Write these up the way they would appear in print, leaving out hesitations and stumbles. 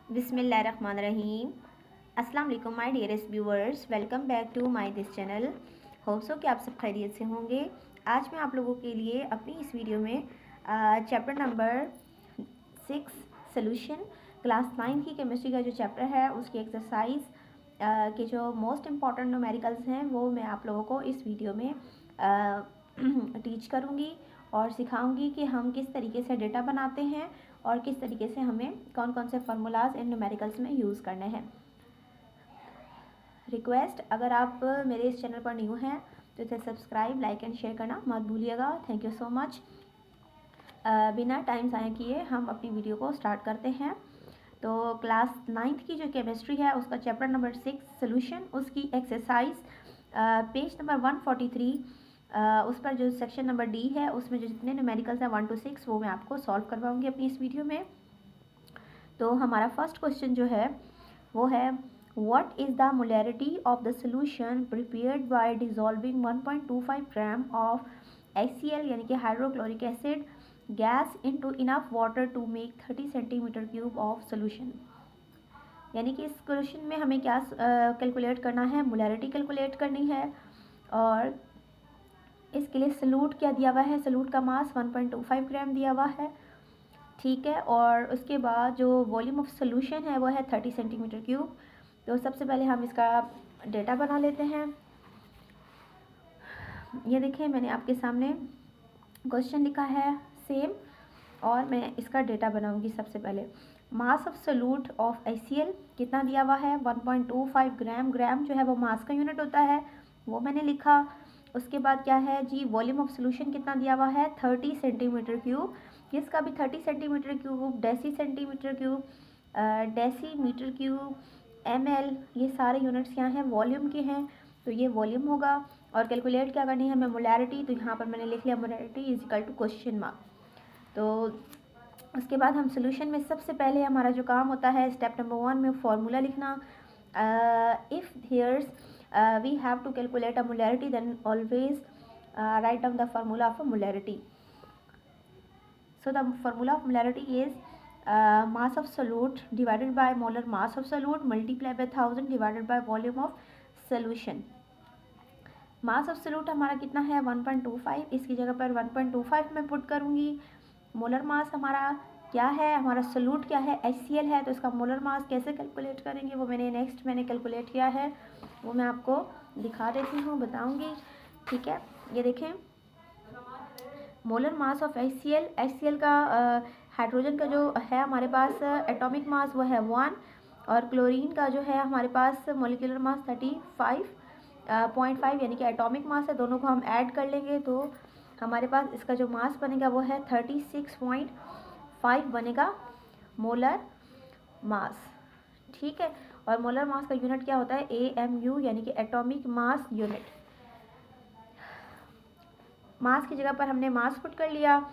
बिस्मिल्लाहिर्रहमानिर्रहीम। अस्सलाम वालेकुम my dearest viewers, welcome back to my this channel. Hope so कि आप सब खैरियत से होंगे। आज मैं आप लोगों के लिए अपनी इस वीडियो में चैप्टर नंबर 6 सोल्यूशन क्लास 9 की केमिस्ट्री का जो चैप्टर है उसकी एक्सरसाइज के जो मोस्ट इम्पॉर्टेंट न्यूमेरिकल्स हैं वो मैं आप लोगों को इस वीडियो में टीच करूँगी और सिखाऊंगी कि हम किस तरीके से डेटा बनाते हैं और किस तरीके से हमें कौन कौन से फार्मूलाज इन न्यूमेरिकल्स में यूज़ करने हैं। रिक्वेस्ट, अगर आप मेरे इस चैनल पर न्यू हैं तो इसे सब्सक्राइब, लाइक एंड शेयर करना मत भूलिएगा। Thank you so much. बिना टाइम ज़ाया किए हम अपनी वीडियो को स्टार्ट करते हैं। तो क्लास 9th की जो केमिस्ट्री है उसका चैप्टर नंबर 6 सोल्यूशन, उसकी एक्सरसाइज पेज नंबर 143 उस पर जो सेक्शन नंबर डी है उसमें जो जितने न्यूमेरिकल्स हैं 1 to 6 वो मैं आपको सॉल्व करवाऊंगी अपनी इस वीडियो में। तो हमारा फर्स्ट क्वेश्चन जो है वो है what is the molarity of the solution prepared by dissolving 1.25 gram of HCl यानी कि hydrochloric acid gas into enough water to make 30 centimetre cube of solution. यानी कि इस क्वेश्चन में हमें क्या कैलकुलेट करना है, मोलैरिटी कैलकुलेट करनी है और इसके लिए सल्यूट क्या दिया हुआ है, सल्यूट का मास 1.25 ग्राम दिया हुआ है, ठीक है। और उसके बाद जो वॉल्यूम ऑफ सोल्यूशन है वो है 30 सेंटीमीटर क्यूब। तो सबसे पहले हम इसका डेटा बना लेते हैं। ये देखिए मैंने आपके सामने क्वेश्चन लिखा है सेम और मैं इसका डेटा बनाऊंगी। सबसे पहले mass of solute of HCl कितना दिया हुआ है 1.25 ग्राम। ग्राम जो है वो मास का यूनिट होता है, वो मैंने लिखा। उसके बाद क्या है जी, वॉल्यूम ऑफ सोल्यूशन कितना दिया हुआ है 30 सेंटीमीटर क्यूब। इसका भी 30 centimetre cube, deci centimetre cube, decimetre cube, ml, ये सारे यूनिट्स क्या हैं, वॉल्यूम के हैं। तो ये वॉल्यूम होगा। और कैलकुलेट क्या करनी है हमें, मोलैरिटी। तो यहाँ पर मैंने लिख लिया molarity is equal to question mark. तो उसके बाद हम सोल्यूशन में सबसे पहले हमारा जो काम होता है स्टेप नंबर 1 में फार्मूला लिखना। If here's we have to calculate a molarity then always write down the formula of a molarity. So the formula of molarity is mass of solute divided by molar mass of solute multiply by 1000 divided by volume of solution। Mass of solute हमारा कितना है 1.25, इसकी जगह पर 1.25 मैं put करूँगी। Molar mass हमारा क्या है, हमारा सल्यूट क्या है HCl है, तो इसका मोलर मास कैसे कैलकुलेट करेंगे वो मैंने कैलकुलेट किया है, वो मैं आपको दिखा देती हूँ, बताऊँगी, ठीक है। ये देखें मोलर मास ऑफ HCl का हाइड्रोजन का जो है हमारे पास एटॉमिक मास वो है 1 और क्लोरीन का जो है हमारे पास मोलिकुलर मास 35.5 यानी कि एटॉमिक मास है। दोनों को हम ऐड कर लेंगे तो हमारे पास इसका जो मास बनेगा वो है 36.5 बनेगा मोलर मास, ठीक है। और मोलर मास का यूनिट क्या होता है AMU यानी कि एटॉमिक मास यूनिट। मास की जगह पर हमने मास पुट कर लिया।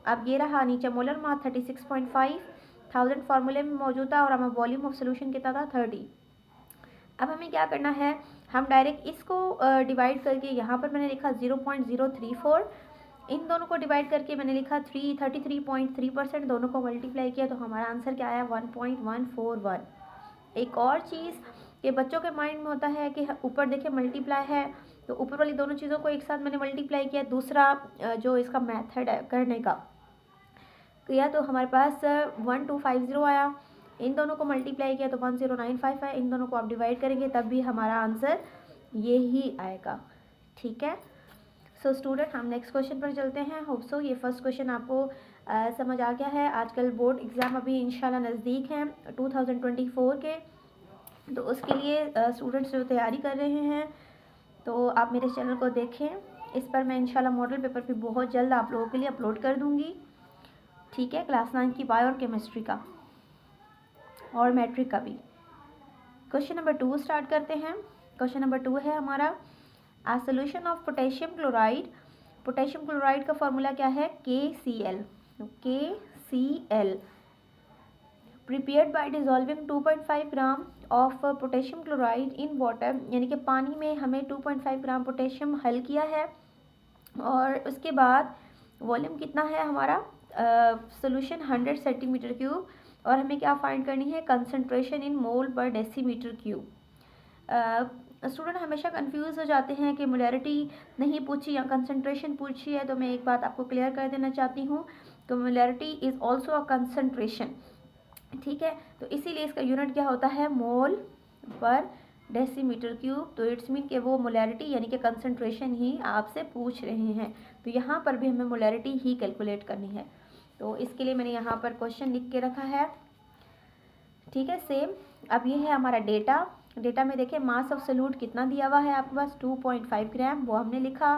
अब ये रहा नीचे मोलर मास 36.5 1000 फार्मूले में मौजूद था और हमारा वॉल्यूम ऑफ सोल्यूशन कितना था 30। अब हमें क्या करना है, हम डायरेक्ट इसको डिवाइड करके यहाँ पर मैंने लिखा 0.034, इन दोनों को डिवाइड करके मैंने लिखा 33.3%, दोनों को मल्टीप्लाई किया तो हमारा आंसर क्या आया 1.141। एक और चीज़ कि बच्चों के माइंड में होता है कि ऊपर देखिए मल्टीप्लाई है तो ऊपर वाली दोनों चीज़ों को एक साथ मैंने मल्टीप्लाई किया। दूसरा जो इसका मेथड है करने का किया तो हमारे पास 1250 आया, इन दोनों को मल्टीप्लाई किया तो 1095 है। इन दोनों को आप डिवाइड करेंगे तब भी हमारा आंसर ये ही आएगा, ठीक है। सो स्टूडेंट हम नेक्स्ट क्वेश्चन पर चलते हैं। होप सो ये फर्स्ट क्वेश्चन आपको समझ आ गया है। आजकल बोर्ड एग्ज़ाम अभी इंशाल्लाह नज़दीक हैं 2024 के, तो उसके लिए स्टूडेंट्स जो तैयारी कर रहे हैं तो आप मेरे चैनल को देखें। इस पर मैं इंशाल्लाह मॉडल पेपर भी बहुत जल्द आप लोगों के लिए अपलोड कर दूँगी, ठीक है। क्लास 9 की बायो और केमिस्ट्री का और मैट्रिक का भी। क्वेश्चन नंबर 2 स्टार्ट करते हैं। क्वेश्चन नंबर 2 है हमारा a solution of potassium chloride. Potassium chloride का फॉर्मूला क्या है KCl। KCl prepared by dissolving 2.5 gram of potassium chloride in water, यानी कि पानी में हमें 2.5 ग्राम पोटेशियम हल किया है और उसके बाद वॉल्यूम कितना है हमारा सोल्यूशन 100 सेंटीमीटर क्यूब। और हमें क्या फाइंड करनी है, concentration in mole per decimetre cube. Student हमेशा कंफ्यूज हो जाते हैं कि मोलैरिटी नहीं पूछी या कंसंट्रेशन पूछी है, तो मैं एक बात आपको क्लियर कर देना चाहती हूँ कि molarity is also a concentration, ठीक है। तो इसीलिए इसका यूनिट क्या होता है, मोल पर डेसीमीटर क्यूब। तो इट्स मीन कि वो मोलैरिटी यानी कि कंसंट्रेशन ही आपसे पूछ रहे हैं, तो यहाँ पर भी हमें मोलैरिटी ही कैलकुलेट करनी है। तो इसके लिए मैंने यहाँ पर क्वेश्चन लिख के रखा है, ठीक है, सेम। अब ये है हमारा डेटा में देखें मास ऑफ सोल्यूट कितना दिया हुआ है आपके पास, 2.5 ग्राम, वो हमने लिखा।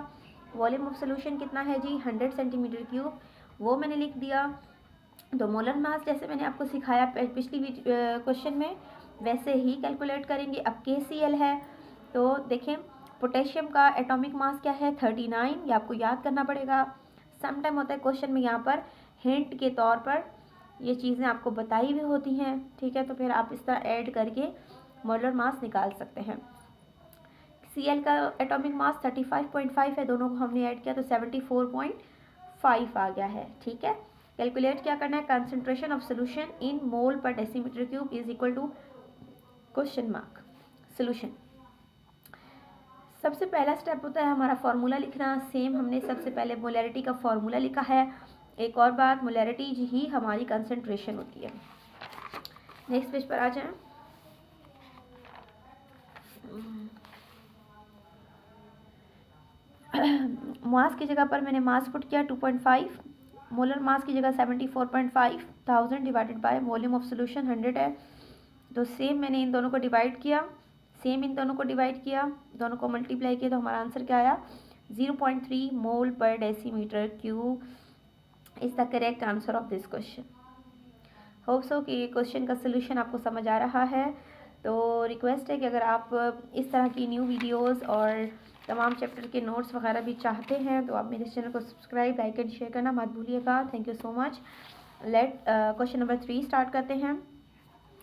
वॉल्यूम ऑफ सोल्यूशन कितना है जी, 100 सेंटीमीटर क्यूब, वो मैंने लिख दिया। तो मोलर मास जैसे मैंने आपको सिखाया पिछली क्वेश्चन में, वैसे ही कैलकुलेट करेंगे। अब KCl है, तो देखें पोटेशियम का एटॉमिक मास क्या है, 39, ये आपको याद करना पड़ेगा। सम टाइम होता है क्वेश्चन में यहाँ पर हिंट के तौर पर ये चीज़ें आपको बताई भी होती हैं, ठीक है, तो फिर आप इस तरह ऐड करके मोलर मास निकाल सकते हैं। Cl का एटॉमिक मास 35.5 है, दोनों को हमने ऐड किया तो 74.5 आ गया है, ठीक है। कैलकुलेट क्या करना है, concentration of solution in mole per decimetre cube is equal to question mark solution. सबसे पहला स्टेप होता है हमारा फॉर्मूला लिखना। सेम हमने सबसे पहले मोलैरिटी का फॉर्मूला लिखा है। एक और बात, मोलैरिटी ही हमारी कंसंट्रेशन होती है। नेक्स्ट पेज पर आ जाएं। मास की जगह पर मैंने मास पुट किया 2.5, मोलर मास की जगह 74.5, 1000 divided by volume of solution 100 है। तो सेम मैंने इन दोनों को डिवाइड किया, सेम इन दोनों को डिवाइड किया, दोनों को मल्टीप्लाई किया, तो हमारा आंसर क्या आया, 0.3 मोल per decimetre cube is the correct answer of this question. Hope so कि क्वेश्चन का सोल्यूशन आपको समझ आ रहा है। तो रिक्वेस्ट है कि अगर आप इस तरह की न्यू वीडियोस और तमाम चैप्टर के नोट्स वगैरह भी चाहते हैं तो आप मेरे चैनल को सब्सक्राइब, लाइक एंड शेयर करना मत भूलिएगा। Thank you so much. Let question number 3 start करते हैं।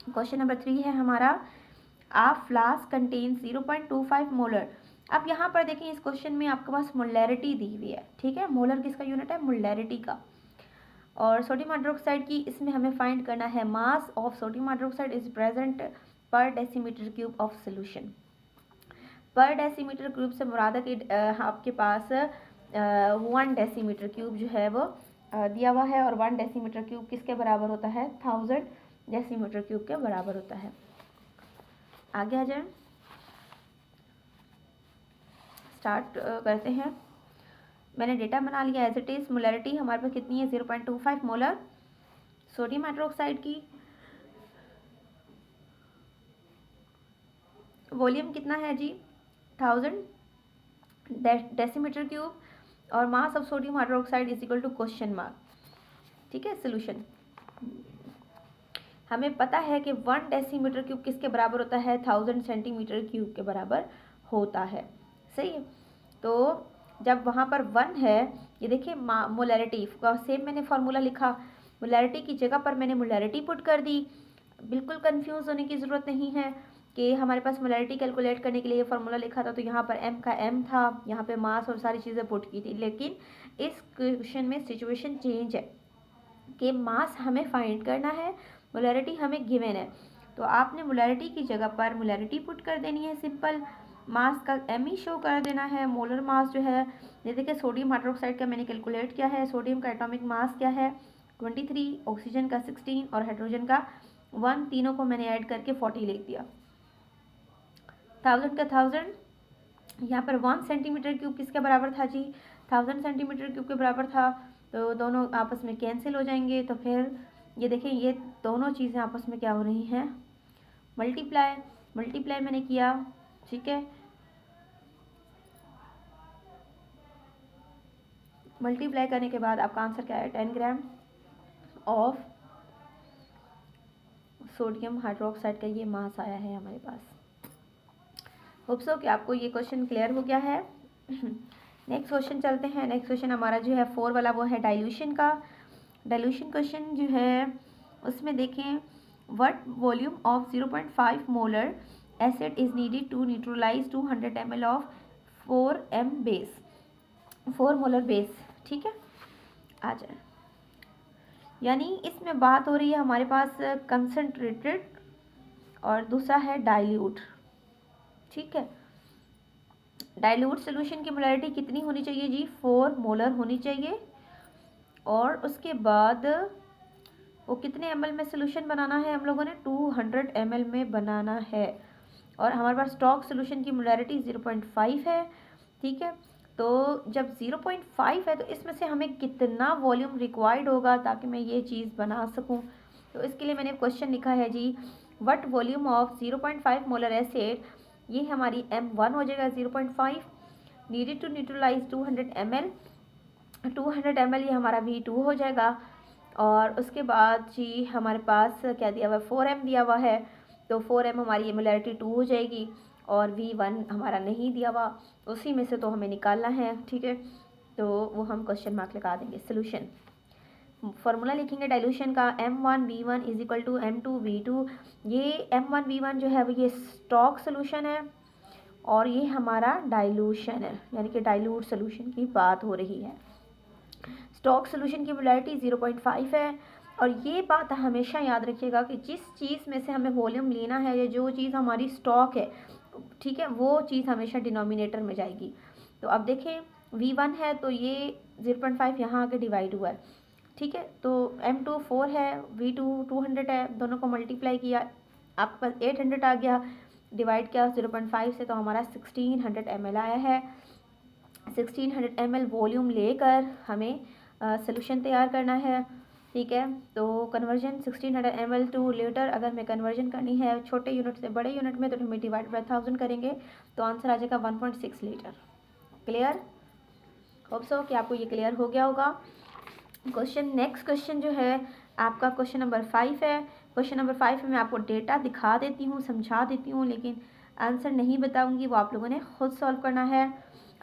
क्वेश्चन नंबर 3 है हमारा, आ फ्लास्क कंटेन्स 0.25 मोलर। अब यहाँ पर देखें इस क्वेश्चन में आपके पास मोलैरिटी दी हुई है, ठीक है। मोलर किसका यूनिट है, मोलैरिटी का। और सोडियम हाइड्रोक्साइड की इसमें हमें फाइंड करना है मास of sodium hydroxide is present पर डेसीमीटर क्यूब ऑफ सोल्यूशन। पर डेसीमीटर क्यूब से मुराद है कि आपके पास 1 डेसीमीटर क्यूब जो है वो दिया हुआ है, और 1 डेसीमीटर क्यूब किसके बराबर होता है, 1000 डेसीमीटर क्यूब के बराबर होता है। आगे आ जाए, स्टार्ट करते हैं। मैंने डेटा बना लिया एज इट इज़। मोलैरिटी हमारे पास कितनी है, 0.25 मोलर सोडियम हाइड्रोक्साइड की। वॉल्यूम कितना है जी, 1000 डेसीमीटर क्यूब, और mass of sodium hydroxide is equal to question mark, ठीक है। सोल्यूशन हमें पता है कि 1 डेसीमीटर क्यूब किसके बराबर होता है, 1000 सेंटीमीटर क्यूब के बराबर होता है, सही है। तो जब वहाँ पर 1 है, ये देखिए मोलैरिटी का सेम मैंने फार्मूला लिखा, मोलैरिटी की जगह पर मैंने मोलैरिटी पुट कर दी। बिल्कुल कंफ्यूज होने की ज़रूरत नहीं है कि हमारे पास मोलैरिटी कैलकुलेट करने के लिए फार्मूला लिखा था, तो यहाँ पर m का m था, यहाँ पे मास और सारी चीज़ें पुट की थी। लेकिन इस क्वेश्चन में सिचुएशन चेंज है कि मास हमें फाइंड करना है, मोलैरिटी हमें गिवन है, तो आपने मोलैरिटी की जगह पर मोलैरिटी पुट कर देनी है, सिंपल। मास का m ही शो कर देना है। मोलर मास जो है, ये देखिए सोडियम हाइड्रोक्साइड का मैंने कैलकुलेट किया है। सोडियम का एटॉमिक मास क्या है, 23, ऑक्सीजन का 16 और हाइड्रोजन का 1, तीनों को मैंने ऐड करके 40 लिख दिया। 1000 का 1000, यहाँ पर 1 सेंटीमीटर क्यूब किसके बराबर था जी, 1000 सेंटीमीटर क्यूब के बराबर था, तो दोनों आपस में कैंसिल हो जाएंगे। तो फिर ये देखें ये दोनों चीज़ें आपस में क्या हो रही हैं, मल्टीप्लाई मैंने किया, ठीक है। मल्टीप्लाई करने के बाद आपका आंसर क्या है, 10 ग्राम ऑफ सोडियम हाइड्रोक्साइड का ये मास आया है हमारे पास। होप सो कि आपको ये क्वेश्चन क्लियर हो गया है। नेक्स्ट क्वेश्चन चलते हैं। नेक्स्ट क्वेश्चन हमारा जो है 4 वाला, वो है डाइल्यूशन का। डाइल्यूशन क्वेश्चन जो है उसमें देखें, what volume of 0.5 molar acid is needed to neutralize 200 ml ऑफ 4m बेस, 4 मोलर बेस, ठीक है। आ जाए, यानी इसमें बात हो रही है हमारे पास कंसनट्रेटेड और दूसरा है डाइल्यूट। ठीक है, डाइल्यूट सोल्यूशन की मोलैरिटी कितनी होनी चाहिए जी? 4 मोलर होनी चाहिए। और उसके बाद वो कितने ml में सोल्यूशन बनाना है हम लोगों ने? 200 ml में बनाना है। और हमारे पास स्टॉक सोल्यूशन की मोलैरिटी 0.5 है। ठीक है, तो जब 0.5 है तो इसमें से हमें कितना वॉल्यूम रिक्वायर्ड होगा ताकि मैं ये चीज़ बना सकूं? तो इसके लिए मैंने क्वेश्चन लिखा है जी, what volume of 0.5 molar acid, ये हमारी M1 हो जाएगा 0.5, needed to neutralize 200 ml, 200 ml ये हमारा V2 हो जाएगा। और उसके बाद जी हमारे पास क्या दिया हुआ है? 4m दिया हुआ है, तो 4m हमारी मोलैरिटी 2 हो जाएगी। और V1 हमारा नहीं दिया हुआ, उसी में से तो हमें निकालना है। ठीक है, तो वो हम क्वेश्चन मार्क लगा देंगे। सोल्यूशन फार्मूला लिखेंगे डाइल्यूशन का, M1V1 is equal to M2V2। ये M1V1 जो है वो ये स्टॉक सोल्यूशन है और ये हमारा डाइल्यूशन है, यानी कि डाइल्यूट सोल्यूशन की बात हो रही है। स्टॉक सोल्यूशन की मोलैरिटी 0.5 है। और ये बात हमेशा याद रखिएगा कि जिस चीज़ में से हमें वॉल्यूम लेना है या जो चीज़ हमारी स्टॉक है, ठीक है, वो चीज़ हमेशा डिनोमिनेटर में जाएगी। तो अब देखें V1 है तो ये 0.5 यहाँ आके डिवाइड हुआ है। ठीक है, तो M2 4 है, V2 200 है, दोनों को मल्टीप्लाई किया आपके पास 800 आ गया, डिवाइड किया 0.5 से तो हमारा 1600 ml आया है। 1600 ml वॉल्यूम लेकर हमें सोल्यूशन तैयार करना है। ठीक है, तो कन्वर्जन 1600 ml टू लीटर, अगर हमें कन्वर्जन करनी है छोटे यूनिट से बड़े यूनिट में तो हमें डिवाइड बाय 1000 करेंगे तो आंसर आ जाएगा 1.6 लीटर। क्लियर? होप सो कि आपको ये क्लियर हो गया होगा। क्वेश्चन नेक्स्ट क्वेश्चन जो है आपका क्वेश्चन नंबर 5 है। क्वेश्चन नंबर 5 में मैं आपको डेटा दिखा देती हूँ, समझा देती हूँ, लेकिन आंसर नहीं बताऊँगी, वो आप लोगों ने खुद सॉल्व करना है।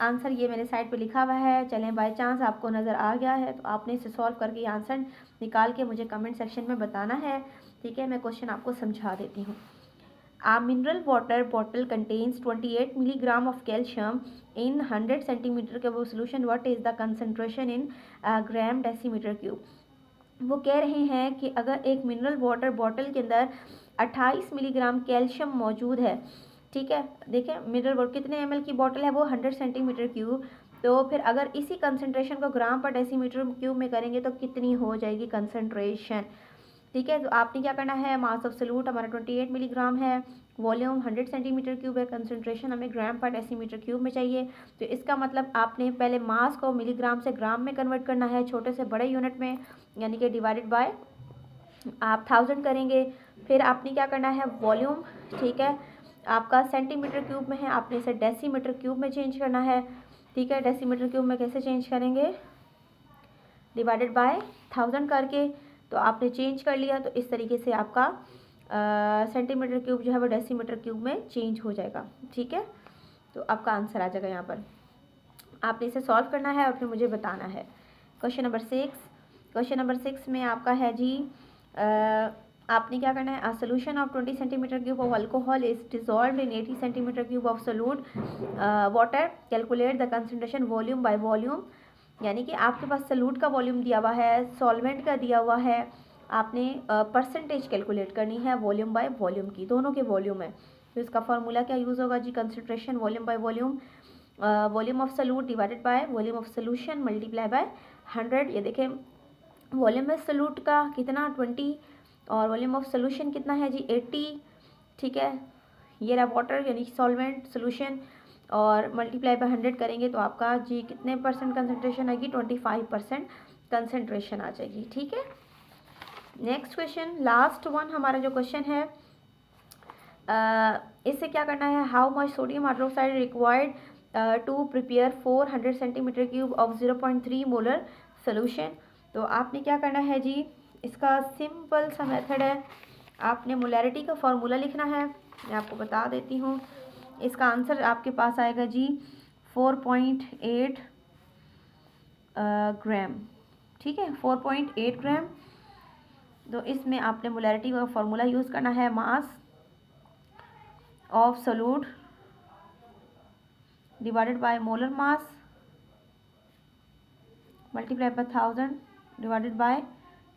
आंसर ये मेरे साइड पे लिखा हुआ है, चलें बाय चांस आपको नज़र आ गया है तो आपने इसे सॉल्व करके आंसर निकाल के मुझे कमेंट सेक्शन में बताना है। ठीक है, मैं क्वेश्चन आपको समझा देती हूँ। A mineral water bottle contains 28 milligram of calcium in 100 centimeter cube solution. What is the concentration in gram decimeter cube? वो कह रहे हैं कि अगर एक मिनरल वाटर बॉटल के अंदर 28 मिलीग्राम कैल्शियम मौजूद है, ठीक है, देखें मिनरल वाटर कितने ml की बॉटल है? वो 100 सेंटीमीटर क्यूब। तो फिर अगर इसी कंसनट्रेशन को ग्राम पर डेसीमीटर क्यूब में करेंगे तो कितनी हो जाएगी कंसनट्रेशन? ठीक है, तो आपने क्या करना है, मास ऑफ सल्यूट हमारा 28 मिलीग्राम है, वॉल्यूम 100 सेंटीमीटर क्यूब है, कंसंट्रेशन हमें ग्राम पर डेसीमीटर क्यूब में चाहिए। तो इसका मतलब आपने पहले मास को मिलीग्राम से ग्राम में कन्वर्ट करना है, छोटे से बड़े यूनिट में, यानी कि डिवाइडेड बाय आप 1000 करेंगे। फिर आपने क्या करना है, वॉल्यूम, ठीक है, आपका सेंटीमीटर क्यूब में है, आपने इसे डेसीमीटर क्यूब में चेंज करना है। ठीक है, डेसीमीटर क्यूब में कैसे चेंज करेंगे? डिवाइडेड बाय 1000 करके, तो आपने चेंज कर लिया, तो इस तरीके से आपका सेंटीमीटर क्यूब जो है वो डेसीमीटर क्यूब में चेंज हो जाएगा। ठीक है, तो आपका आंसर आ जाएगा यहाँ पर। आपने इसे सॉल्व करना है और फिर मुझे बताना है। क्वेश्चन नंबर 6, क्वेश्चन नंबर 6 में आपका है जी आपने क्या करना है, a solution of 20 centimetre cube of alcohol is dissolved in 80 centimetre cube of solute water, calculate the concentration volume by volume. यानी कि आपके पास सल्यूट का वॉल्यूम दिया हुआ है, सॉल्वेंट का दिया हुआ है, आपने परसेंटेज कैलकुलेट करनी है वॉल्यूम बाय वॉल्यूम की, दोनों के वॉल्यूम है। तो इसका फार्मूला क्या यूज़ होगा जी, concentration volume by volume, volume of solute divided by volume of solution multiply by 100। ये देखें वॉल्यूम ऑफ सल्यूट का कितना 20 और वॉल्यूम ऑफ सोल्यूशन कितना है जी 80। ठीक है, ये रहा वाटर यानी सॉल्वेंट सोल्यूशन, और मल्टीप्लाई बाय 100 करेंगे तो आपका जी कितने परसेंट कंसंट्रेशन आएगी, 25% कंसंट्रेशन आ जाएगी। ठीक है, नेक्स्ट क्वेश्चन, लास्ट वन हमारा जो क्वेश्चन है, इससे क्या करना है, how much sodium hydroxide required to prepare 400 centimetre cube of 0.3 molar solution. तो आपने क्या करना है जी, इसका सिंपल सा मेथड है, आपने मोलैरिटी का फॉर्मूला लिखना है, मैं आपको बता देती हूँ। इसका आंसर आपके पास आएगा जी 4.8 ग्राम। ठीक है, 4.8 ग्राम। तो इसमें आपने मोलैरिटी का फॉर्मूला यूज़ करना है, mass of solute divided by molar mass multiply by 1000 divided by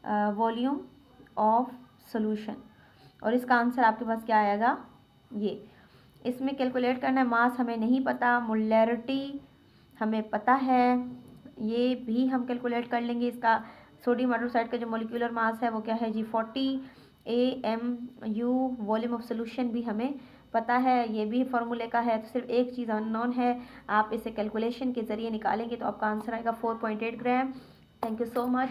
volume of solution. और इसका आंसर आपके पास क्या आएगा, ये। इसमें कैलकुलेट करना है, मास हमें नहीं पता, मोलैरिटी हमें पता है, ये भी हम कैलकुलेट कर लेंगे। इसका सोडियम हाइड्रोक्साइड का जो मॉलिक्यूलर मास है वो क्या है जी 40 AMU। वॉल्यूम ऑफ सोल्यूशन भी हमें पता है, ये भी फार्मूले का है। तो सिर्फ एक चीज़ अननोन है, आप इसे कैलकुलेशन के ज़रिए निकालेंगे तो आपका आंसर आएगा 4.8 gram. Thank you so much.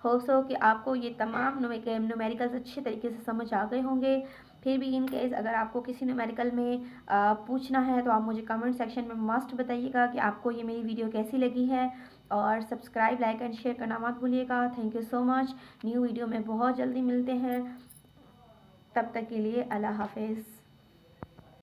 Hope so कि आपको ये तमाम न्यूमेरिकल्स अच्छे तरीके से समझ आ गए होंगे। फिर भी इन केस अगर आपको किसी न्यूमेरिकल में पूछना है तो आप मुझे कमेंट सेक्शन में मस्ट बताइएगा कि आपको ये मेरी वीडियो कैसी लगी है। और सब्सक्राइब, लाइक एंड शेयर करना मत भूलिएगा। Thank you so much. New video में बहुत जल्दी मिलते हैं, तब तक के लिए अल्लाह हाफिज़।